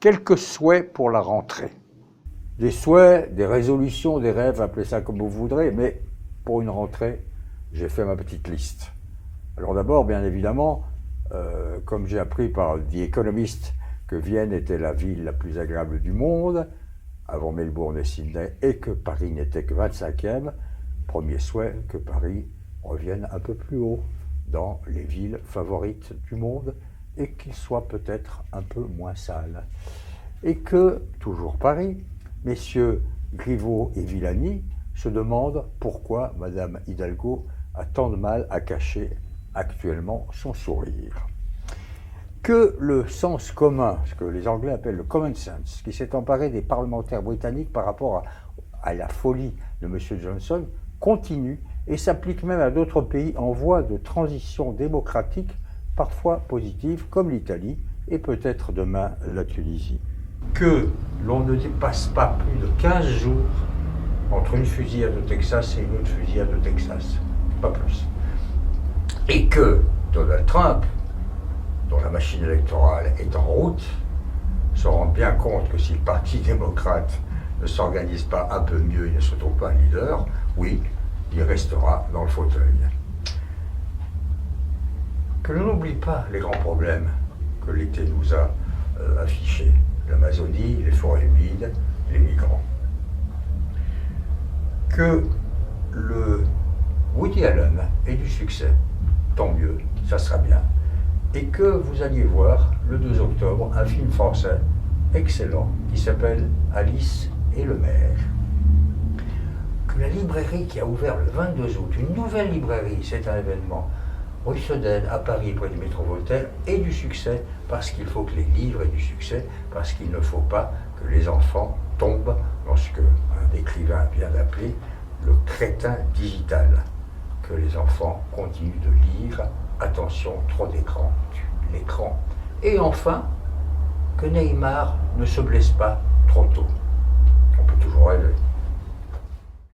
quelques souhaits pour la rentrée. Des souhaits, des résolutions, des rêves, appelez ça comme vous voudrez, mais pour une rentrée, j'ai fait ma petite liste. Alors d'abord, bien évidemment, comme j'ai appris par The Economist que Vienne était la ville la plus agréable du monde, avant Melbourne et Sydney, et que Paris n'était que 25e, premier souhait que Paris revienne un peu plus haut dans les villes favorites du monde et qu'il soit peut-être un peu moins sale. Et que, toujours Paris, messieurs Griveaux et Villani se demandent pourquoi Madame Hidalgo a tant de mal à cacher actuellement son sourire. Que le sens commun, ce que les Anglais appellent le common sense, qui s'est emparé des parlementaires britanniques par rapport à la folie de M. Johnson, continue et s'applique même à d'autres pays en voie de transition démocratique, parfois positive, comme l'Italie et peut-être demain la Tunisie. Que l'on ne dépasse pas plus de 15 jours entre une fusillade au Texas et une autre fusillade au Texas, pas plus. Et que Donald Trump, dont la machine électorale est en route, se rende bien compte que si le Parti démocrate ne s'organise pas un peu mieux et ne se trouve pas un leader, oui, il restera dans le fauteuil. Que l'on n'oublie pas les grands problèmes que l'été nous a affichés. L'Amazonie, les forêts humides, les migrants. Que le Woody Allen ait du succès, tant mieux, ça sera bien. Et que vous alliez voir le 2 octobre un film français excellent qui s'appelle Alice et le maire. Que la librairie qui a ouvert le 22 août, une nouvelle librairie, c'est un événement, rue Sedaine à Paris, près du métro Voltaire, ait du succès parce qu'il faut que les livres aient du succès, parce qu'il ne faut pas que les enfants tombent dans ce qu'un écrivain vient d'appeler le crétin digital. Que les enfants continuent de lire. Attention, trop d'écran tue l'écran. Et enfin, que Neymar ne se blesse pas trop tôt. On peut toujours rêver.